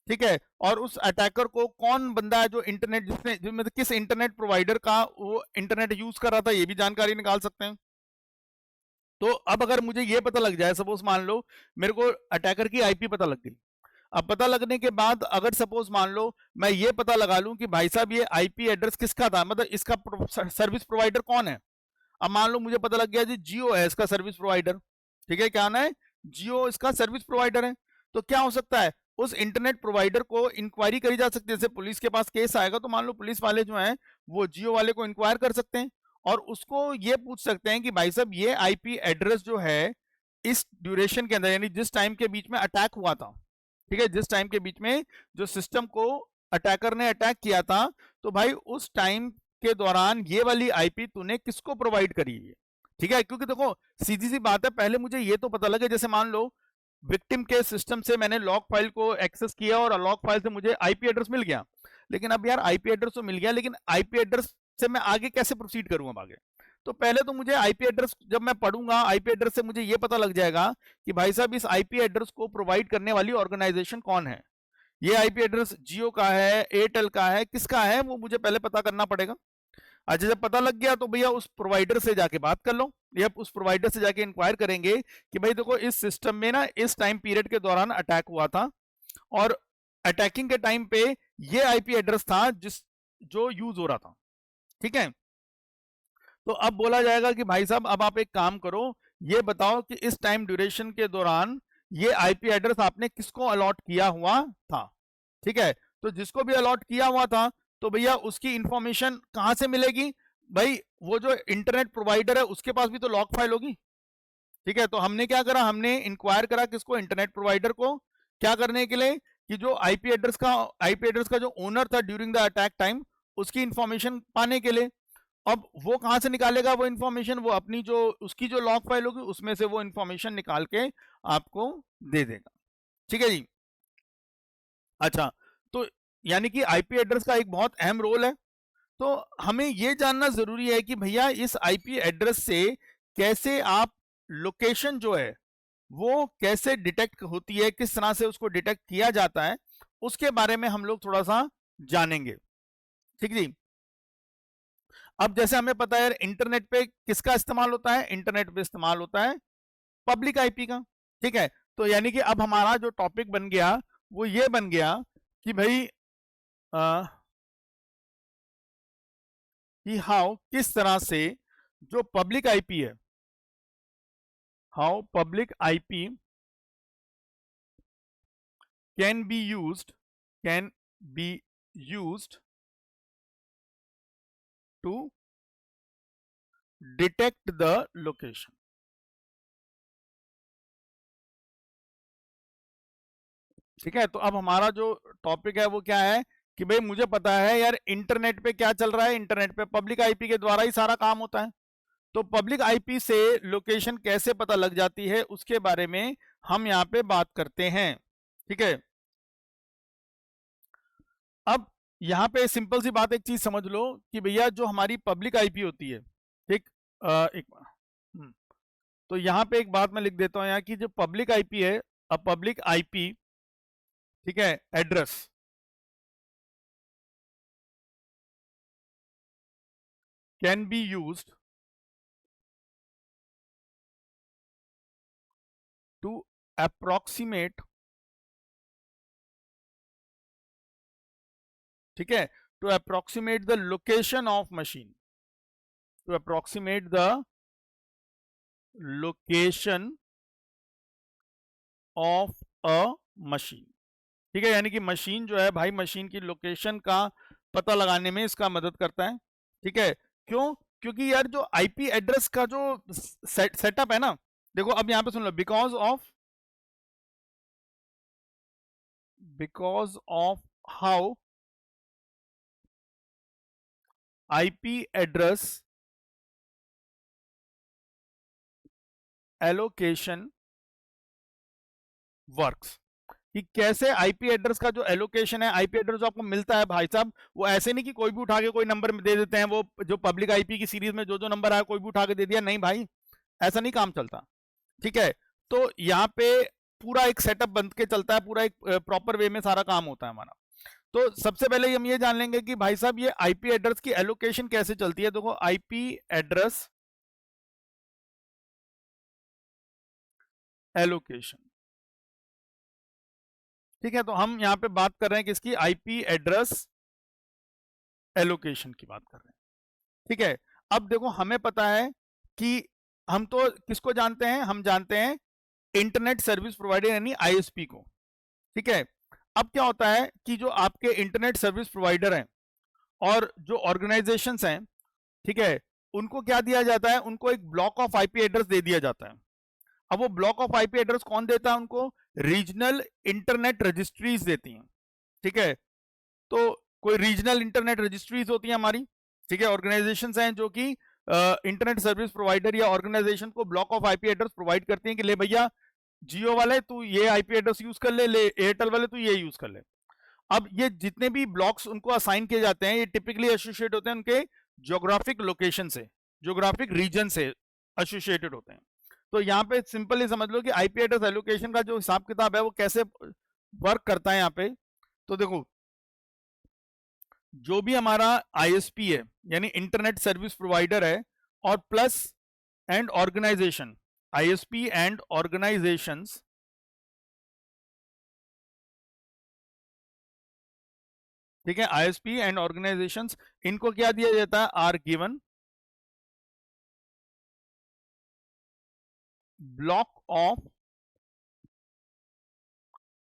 ठीक है, और उस अटैकर को कौन बंदा है जो इंटरनेट जिसने जो मतलब किस इंटरनेट प्रोवाइडर का वो इंटरनेट यूज कर रहा था, ये भी जानकारी निकाल सकते हैं। तो अब अगर मुझे ये पता लग जाए, सपोज मान लो मेरे को अटैकर की आईपी पता लग गई, अब पता लगने के बाद अगर सपोज मान लो मैं ये पता लगा लूं कि भाई साहब ये आईपी एड्रेस किसका था, मतलब इसका सर्विस प्रोवाइडर कौन है। अब मान लो मुझे पता लग गया जी जियो है इसका सर्विस प्रोवाइडर। ठीक है, क्या ना है, जियो इसका सर्विस प्रोवाइडर है। तो क्या हो सकता है, उस इंटरनेट प्रोवाइडर को इंक्वायरी करी जा सकती है, जैसे पुलिस के पास केस आएगा तो मान लो पुलिस वाले जो हैं वो जियो वाले को इंक्वायर कर सकते हैं और उसको ये पूछ सकते हैं कि भाई साहब ये आईपी एड्रेस जो है इस ड्यूरेशन के अंदर, यानी जिस टाइम के बीच में अटैक हुआ था, ठीक है, जिस टाइम के बीच में जो सिस्टम को अटैकर ने अटैक किया था, तो भाई उस टाइम के दौरान ये वाली आईपी तूने किसको प्रोवाइड करी है। ठीक है, क्योंकि देखो सीधी सी बात है, पहले मुझे ये तो पता लगे, जैसे मान लो विक्टिम के सिस्टम से मैंने लॉग फाइल को एक्सेस किया और लॉग फाइल से मुझे आईपी एड्रेस मिल गया, लेकिन अब यार आईपी एड्रेस तो मिल गया, लेकिन आईपी एड्रेस से मैं आगे कैसे प्रोसीड करूंगा आगे। तो पहले तो मुझे आईपी एड्रेस जब मैं पढ़ूंगा, आईपी एड्रेस से मुझे ये पता लग जाएगा कि भाई साहब इस आईपी एड्रेस को प्रोवाइड करने वाली ऑर्गेनाइजेशन कौन है। ये आईपी एड्रेस जियो का है, एयरटेल का है, किसका है वो मुझे पहले पता करना पड़ेगा। अच्छा जब पता लग गया तो भैया उस प्रोवाइडर से जाके बात कर लो, या उस प्रोवाइडर से जाके इंक्वायर करेंगे कि भाई देखो इस सिस्टम में ना इस टाइम पीरियड के दौरान अटैक हुआ था, और अटैकिंग के टाइम पे ये आईपी एड्रेस था जो यूज हो रहा था। ठीक है, तो अब बोला जाएगा कि भाई साहब अब आप एक काम करो, ये बताओ कि इस टाइम ड्यूरेशन के दौरान ये आईपी एड्रेस आपने किसको अलॉट किया हुआ था। ठीक है, तो जिसको भी अलॉट किया हुआ था तो भैया उसकी इंफॉर्मेशन कहां से मिलेगी, भाई वो जो इंटरनेट प्रोवाइडर है उसके पास भी तो लॉग फाइल होगी। ठीक है, तो हमने क्या करा, हमने इंक्वायर करा किसको, इंटरनेट प्रोवाइडर को, क्या करने के लिए कि जो आईपी एड्रेस का जो ओनर था ड्यूरिंग द अटैक टाइम, उसकी इंफॉर्मेशन पाने के लिए। अब वो कहां से निकालेगा वो इंफॉर्मेशन, वो अपनी जो उसकी जो लॉग फाइल होगी उसमें से वो इंफॉर्मेशन निकाल के आपको दे देगा। ठीक है जी। अच्छा, तो यानी कि आईपी एड्रेस का एक बहुत अहम रोल है। तो हमें ये जानना जरूरी है कि भैया इस आईपी एड्रेस से कैसे आप लोकेशन जो है वो कैसे डिटेक्ट होती है, किस तरह से उसको डिटेक्ट किया जाता है, उसके बारे में हम लोग थोड़ा सा जानेंगे। ठीक जी। अब जैसे हमें पता है इंटरनेट पे किसका इस्तेमाल होता है, इंटरनेट पे इस्तेमाल होता है पब्लिक आईपी का। ठीक है, तो यानी कि अब हमारा जो टॉपिक बन गया वो ये बन गया कि भाई कि हाउ किस तरह से जो पब्लिक आईपी है, how public IP can be used to detect the location. ठीक है, तो अब हमारा जो टॉपिक है वो क्या है कि भाई मुझे पता है यार इंटरनेट पे क्या चल रहा है, इंटरनेट पे पब्लिक आईपी के द्वारा ही सारा काम होता है। तो पब्लिक आईपी से लोकेशन कैसे पता लग जाती है उसके बारे में हम यहाँ पे बात करते हैं। ठीक है, अब यहाँ पे सिंपल सी बात एक चीज समझ लो कि भैया जो हमारी पब्लिक आईपी होती है, ठीक, एक तो यहाँ पे एक बात मैं लिख देता हूँ यहाँ की जो पब्लिक आईपी है, अ पब्लिक आईपी, ठीक है, address can be used to approximate, ठीक है, to approximate the location of machine, to approximate the location of a machine. ठीक है, यानी कि मशीन जो है भाई, मशीन की लोकेशन का पता लगाने में इसका मदद करता है। ठीक है, क्यों, क्योंकि यार जो आईपी एड्रेस का जो सेटअप है ना, देखो अब यहां पे सुन लो, because of how IP address allocation works, कि कैसे आईपी एड्रेस का जो एलोकेशन है, आईपी एड्रेस जो आपको मिलता है भाई साहब, वो ऐसे नहीं कि कोई भी उठा के कोई नंबर दे देते हैं, वो जो पब्लिक आईपी की सीरीज में जो जो नंबर आया कोई भी उठा के दे दिया, नहीं भाई, ऐसा नहीं काम चलता। ठीक है, तो यहाँ पे पूरा एक सेटअप बन के चलता है, पूरा एक प्रॉपर वे में सारा काम होता है हमारा। तो सबसे पहले हम ये जान लेंगे कि भाई साहब ये आईपी एड्रेस की एलोकेशन कैसे चलती है। देखो आईपी एड्रेस एलोकेशन, ठीक है, तो हम यहाँ पे बात कर रहे हैं किसकी, आईपी एड्रेस एलोकेशन की बात कर रहे हैं। ठीक है, अब देखो हमें पता है कि हम तो किसको जानते हैं, हम जानते हैं इंटरनेट सर्विस प्रोवाइडर यानी आईएसपी को। ठीक है, अब क्या होता है कि जो आपके इंटरनेट सर्विस प्रोवाइडर हैं और जो ऑर्गेनाइजेशंस हैं, ठीक है, उनको क्या दिया जाता है, उनको एक ब्लॉक ऑफ आईपी एड्रेस दे दिया जाता है। अब वो ब्लॉक ऑफ आईपी एड्रेस कौन देता है उनको, रीजनल इंटरनेट रजिस्ट्रीज देती हैं। ठीक है, तो कोई रीजनल इंटरनेट रजिस्ट्रीज होती हैं हमारी, ठीक है, ऑर्गेनाइजेशंस हैं जो कि इंटरनेट सर्विस प्रोवाइडर या ऑर्गेनाइजेशन को block of IP address provide करती हैं कि ले भैया जियो वाले तू ये आईपी एड्रेस यूज कर ले, एयरटेल वाले तू ये यूज कर ले। अब ये जितने भी ब्लॉक्स उनको असाइन किए जाते हैं, ये टिपिकली एसोसिएट होते हैं उनके ज्योग्राफिक लोकेशन से, ज्योग्राफिक रीजन से एसोसिएटेड होते हैं। तो यहाँ पे सिंपली समझ लो कि आईपी एड्रेस एलोकेशन का जो हिसाब किताब है वो कैसे वर्क करता है यहाँ पे। तो देखो, जो भी हमारा आईएसपी है यानी इंटरनेट सर्विस प्रोवाइडर है, और plus and organisation, ISP and organisations, ठीक है, आईएसपी एंड ऑर्गेनाइजेशंस, इनको क्या दिया जाता है, are given block of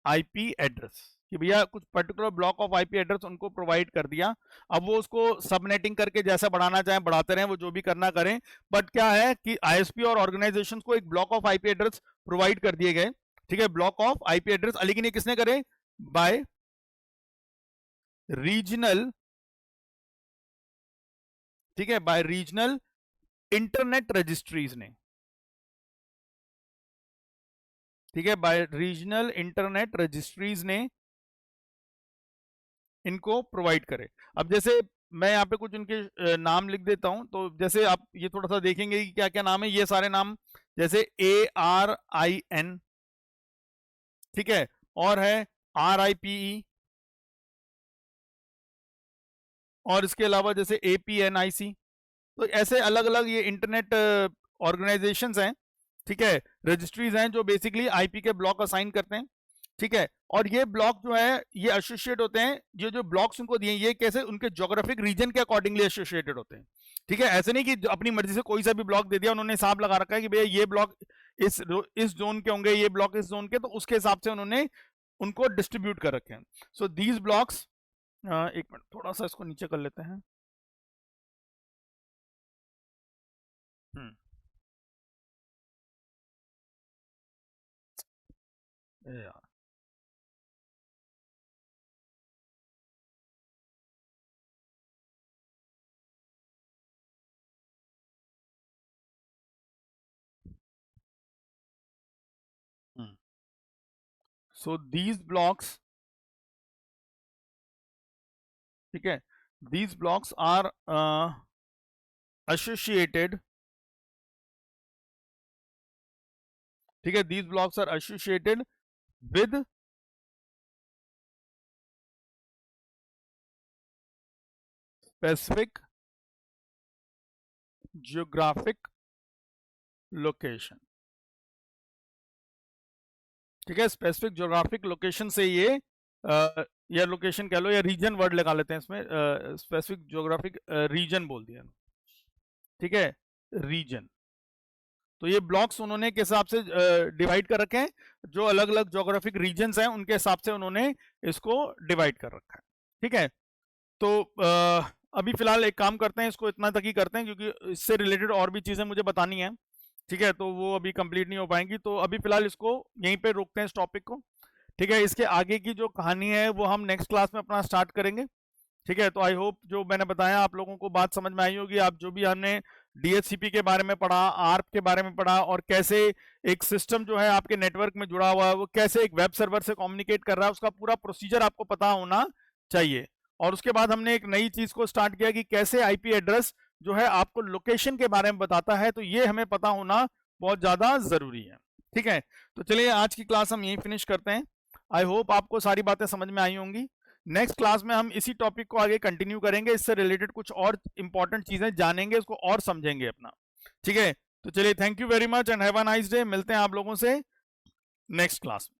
IP address, कि भैया कुछ particular block of IP address उनको प्रोवाइड कर दिया। अब वो उसको सबनेटिंग करके जैसा बढ़ाना चाहें बढ़ाते रहें, वो जो भी करना करें, बट क्या है कि आईएसपी और ऑर्गेनाइजेशन को एक block of IP address provide कर दिए गए, ठीक है, ब्लॉक ऑफ आईपी एड्रेस, लेकिन ये किसने करे, बाय रीजनल, ठीक है, बाय रीजनल इंटरनेट रजिस्ट्रीज ने, ठीक है, बाय रीजनल इंटरनेट रजिस्ट्रीज ने इनको प्रोवाइड करे। अब जैसे मैं यहाँ पे कुछ इनके नाम लिख देता हूं, तो जैसे आप ये थोड़ा सा देखेंगे कि क्या क्या नाम है, ये सारे नाम जैसे ARIN, ठीक है, और है RIPE, और इसके अलावा जैसे APNIC, तो ऐसे अलग अलग ये इंटरनेट ऑर्गेनाइजेशंस हैं, ठीक है, रजिस्ट्रीज हैं जो बेसिकली आईपी के ब्लॉक असाइन करते हैं, ठीक है, और ये ब्लॉक जो है ये एसोसिएट होते हैं, ये जो ब्लॉक्स उनको दिए ये कैसे उनके ज्योग्राफिक रीजन के अकॉर्डिंगली एसोसिएटेड होते हैं, ठीक है, ऐसे नहीं कि अपनी मर्जी से कोई सा भी ब्लॉक दे दिया, उन्होंने हिसाब लगा रखा है कि भैया ये ब्लॉक इस जोन के होंगे, ये ब्लॉक इस जोन के, तो उसके हिसाब से उन्होंने उनको डिस्ट्रीब्यूट कर रखे हैं। सो दीज ब्लॉक्स, एक मिनट थोड़ा सा इसको नीचे कर लेते हैं। यार, so these blocks, ठीक है, these blocks are associated, ठीक है, these blocks are associated with specific geographic location, ठीक है, स्पेसिफिक ज्योग्राफिक लोकेशन से ये या लोकेशन कह लो या रीजन वर्ड लगा लेते हैं इसमें, स्पेसिफिक ज्योग्राफिक रीजन बोल दिया, ठीक है, रीजन। तो ये ब्लॉक्स उन्होंने किस हिसाब से डिवाइड कर रखे हैं, जो अलग अलग ज्योग्राफिक रीजन्स हैं उनके हिसाब से उन्होंने इसको डिवाइड कर रखा है, ठीक है। तो अभी फिलहाल एक काम करते हैं, इसको इतना तक ही करते हैं क्योंकि इससे रिलेटेड और भी चीज़ें मुझे बतानी है, ठीक है, तो वो अभी कंप्लीट नहीं हो पाएंगी, तो अभी फिलहाल इसको यहीं पे रोकते हैं इस टॉपिक को, ठीक है। इसके आगे की जो कहानी है वो हम नेक्स्ट क्लास में अपना स्टार्ट करेंगे, ठीक है। तो आई होप जो मैंने बताया आप लोगों को बात समझ में आई होगी। आप जो भी हमने डीएचसीपी के बारे में पढ़ा, आर्प के बारे में पढ़ा, और कैसे एक सिस्टम जो है आपके नेटवर्क में जुड़ा हुआ है वो कैसे एक वेब सर्वर से कम्युनिकेट कर रहा है, उसका पूरा प्रोसीजर आपको पता होना चाहिए। और उसके बाद हमने एक नई चीज को स्टार्ट किया कि कैसे आईपी एड्रेस जो है आपको लोकेशन के बारे में बताता है, तो ये हमें पता होना बहुत ज्यादा जरूरी है, ठीक है। तो चलिए आज की क्लास हम यहीं फिनिश करते हैं। आई होप आपको सारी बातें समझ में आई होंगी। नेक्स्ट क्लास में हम इसी टॉपिक को आगे कंटिन्यू करेंगे, इससे रिलेटेड कुछ और इंपॉर्टेंट चीजें जानेंगे, इसको और समझेंगे अपना, ठीक है। तो चलिए, thank you very much and have a nice day. मिलते हैं आप लोगों से नेक्स्ट क्लास में।